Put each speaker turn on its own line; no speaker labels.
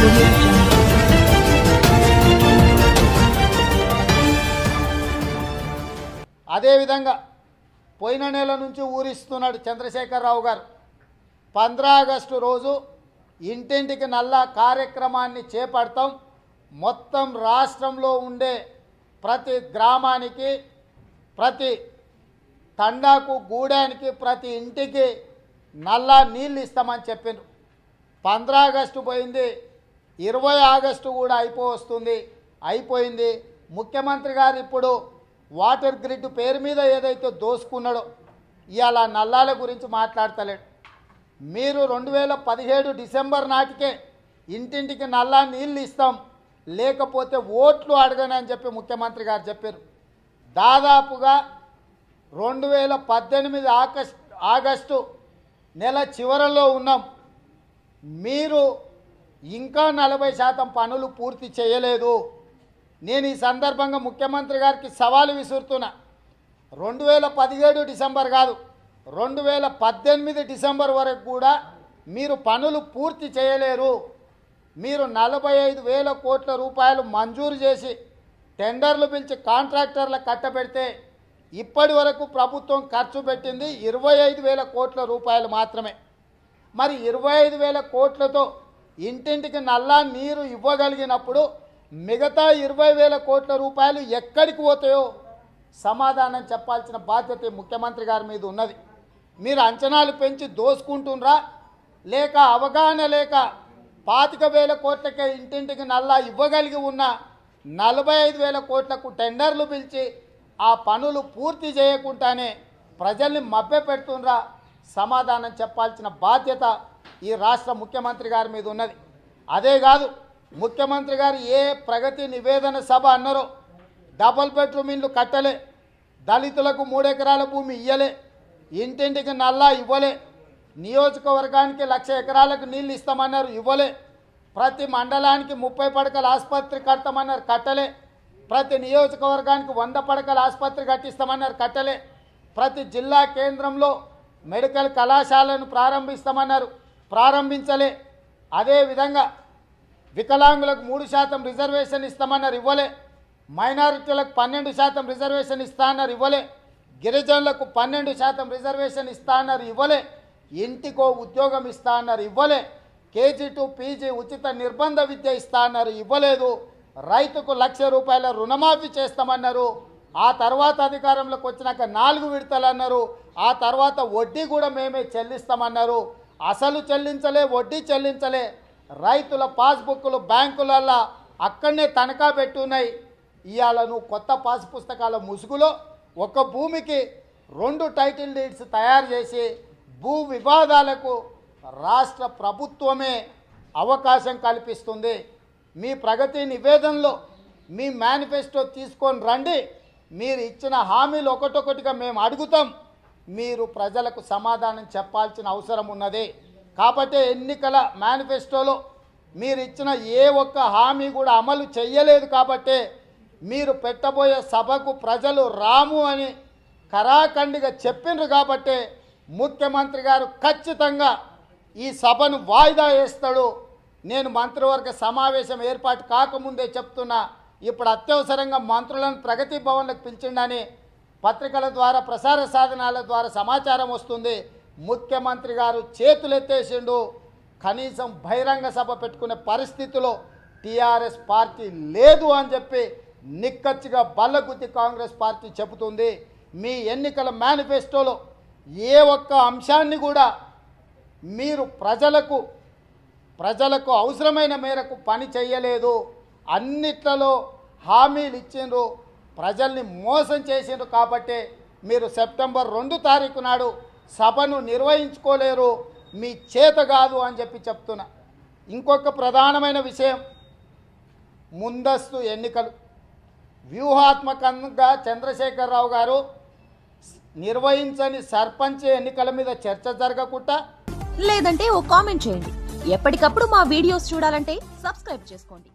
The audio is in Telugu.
audio jungle.
అదేవిధంగా పోయిన నెల నుంచి ఊరిస్తున్నాడు చంద్రశేఖరరావు గారు. 15 ఆగస్టు రోజు ఇంటింటికి నల్లా కార్యక్రమాన్ని చేపడతాం. మొత్తం రాష్ట్రంలో ఉండే ప్రతి గ్రామానికి, ప్రతి తండాకు, గూడానికి, ప్రతి ఇంటికి నల్లా నీళ్ళు ఇస్తామని చెప్పిండ్రు. 15 ఆగస్టు పోయింది, 20 ఆగస్టు కూడా అయిపోయింది. ముఖ్యమంత్రి గారు ఇప్పుడు వాటర్ గ్రిడ్ పేరు మీద ఏదైతే దోసుకున్నాడో ఇవాళ నల్లాల గురించి మాట్లాడతలేడు. మీరు 2017 డిసెంబర్ నాటికే ఇంటింటికి నల్లా నీళ్ళు ఇస్తాం, లేకపోతే ఓట్లు అడగని అని చెప్పి ముఖ్యమంత్రి గారు చెప్పారు. దాదాపుగా 2018 ఆగస్టు నెల చివరలో ఉన్నాం. మీరు ఇంకా 40% పనులు పూర్తి చేయలేదు. నేను ఈ సందర్భంగా ముఖ్యమంత్రి గారికి సవాలు విసురుతున్నా. 2017 డిసెంబర్ కాదు, 2018 డిసెంబర్ వరకు కూడా మీరు పనులు పూర్తి చేయలేరు. మీరు 45,000 కోట్ల రూపాయలు మంజూరు చేసి టెండర్లు పిలిచి కాంట్రాక్టర్లకు కట్టబెడితే ఇప్పటి వరకు ప్రభుత్వం ఖర్చు పెట్టింది 25,000 కోట్ల రూపాయలు మాత్రమే. మరి 25,000 కోట్లతో ఇంటింటికి నల్లా నీరు ఇవ్వగలిగినప్పుడు మిగతా 20,000 కోట్ల రూపాయలు ఎక్కడికి పోతాయో సమాధానం చెప్పాల్సిన బాధ్యత ముఖ్యమంత్రి గారి మీద ఉన్నది. మీరు అంచనాలు పెంచి దోసుకుంటున్నారా, లేక అవగాహన లేక 25,000 కోట్లకే ఇంటింటికి నల్లా ఇవ్వగలిగి ఉన్న 45,000 కోట్లకు టెండర్లు పిలిచి ఆ పనులు పూర్తి చేయకుండానే ప్రజల్ని మభ్యపెడుతున్నారా, సమాధానం చెప్పాల్సిన బాధ్యత ఈ రాష్ట్ర ముఖ్యమంత్రి గారి మీద ఉన్నది. అదే కాదు, ముఖ్యమంత్రి గారు ఏ ప్రగతి నివేదన సభ అన్నారో డబుల్ బెడ్రూమ్ ఇల్లు కట్టలే, దళితులకు 3 ఎకరాల భూమి ఇయ్యలే, ఇంటింటికి నల్లా ఇవ్వలే, నియోజకవర్గానికి 1,00,000 ఎకరాలకు నీళ్ళు ఇస్తామన్నారు, ఇవ్వలే, ప్రతి మండలానికి 30 పడకల ఆసుపత్రి కడతామన్నారు, కట్టలే, ప్రతి నియోజకవర్గానికి 100 పడకల ఆసుపత్రి కట్టిస్తామన్నారు, కట్టలే, ప్రతి జిల్లా కేంద్రంలో మెడికల్ కళాశాలను ప్రారంభిస్తామన్నారు, ప్రారంభించలే. అదేవిధంగా వికలాంగులకు 3% రిజర్వేషన్ ఇస్తామన్నారు, ఇవ్వలే, మైనారిటీలకు 12% రిజర్వేషన్ ఇస్తా అన్నారు, ఇవ్వలే, గిరిజనులకు 12% రిజర్వేషన్ ఇస్తా అన్నారు, ఇవ్వలే, ఇంటికో ఉద్యోగం ఇస్తా అన్నారు, ఇవ్వలే, KG to PG ఉచిత నిర్బంధ విద్య ఇస్తా అన్నారు, ఇవ్వలేదు, రైతుకు 1,00,000 రూపాయల రుణమాఫీ చేస్తామన్నారు, ఆ తర్వాత అధికారంలోకి వచ్చినాక 4 విడతలు అన్నారు, ఆ తర్వాత వడ్డీ కూడా మేమే చెల్లిస్తామన్నారు. అసలు చెల్లించలే, వడ్డీ చెల్లించలే. రైతుల పాస్బుక్లు బ్యాంకులల్లో అక్కడనే తనఖా పెట్టున్నాయి. ఇవాళ నువ్వు కొత్త పాస్ పుస్తకాల ముసుగులో ఒక భూమికి 2 టైటిల్ డీడ్స్ తయారు చేసి భూ వివాదాలకు రాష్ట్ర ప్రభుత్వమే అవకాశం కల్పిస్తుంది. మీ ప్రగతి నివేదనలో మీ మేనిఫెస్టో తీసుకొని రండి, మీరు ఇచ్చిన హామీలు ఒకటొకటిగా మేము అడుగుతాం, మీరు ప్రజలకు సమాధానం చెప్పాల్సిన అవసరం ఉన్నది. కాబట్టి ఎన్నికల మేనిఫెస్టోలో మీరు ఇచ్చిన ఏ ఒక్క హామీ కూడా అమలు చేయలేదు. కాబట్టి మీరు పెట్టబోయే సభకు ప్రజలు రాము అని కరాఖండిగా చెప్పిండ్రు. కాబట్టి ముఖ్యమంత్రి గారు ఖచ్చితంగా ఈ సభను వాయిదా వేస్తాడు. నేను మంత్రివర్గ సమావేశం ఏర్పాటు కాకముందే చెప్తున్నా, ఇప్పుడు అత్యవసరంగా మంత్రులను ప్రగతి భవన్లకు పిలిచిండని పత్రికల ద్వారా, ప్రసార సాధనాల ద్వారా సమాచారం వస్తుంది. ముఖ్యమంత్రి గారు చేతులెత్తేసిండు. కనీసం బహిరంగ సభ పెట్టుకునే పరిస్థితిలో టీఆర్ఎస్ పార్టీ లేదు అని చెప్పి నిక్కచ్చిగా బల్లగుద్ది కాంగ్రెస్ పార్టీ చెబుతుంది. మీ ఎన్నికల మేనిఫెస్టోలో ఏ ఒక్క అంశాన్ని కూడా మీరు ప్రజలకు అవసరమైన మేరకు పని చేయలేదు. అన్నిట్లలో హామీలు ఇచ్చిండ్రు, ప్రజల్ని మోసం చేసిండ్రు. కాబట్టి మీరు సెప్టెంబర్ 2 తారీఖు నాడు సభను నిర్వహించుకోలేరు, మీ చేత కాదు అని చెప్పి చెప్తున్నా. ఇంకొక ప్రధానమైన విషయం, ముందస్తు ఎన్నికలు. వ్యూహాత్మకంగా చంద్రశేఖరరావు గారు నిర్వహించని సర్పంచ్ ఎన్నికల మీద చర్చ జరగకుండా,
లేదంటే ఓ కామెంట్ చేయండి. ఎప్పటికప్పుడు మా వీడియోస్ చూడాలంటే సబ్స్క్రైబ్ చేసుకోండి.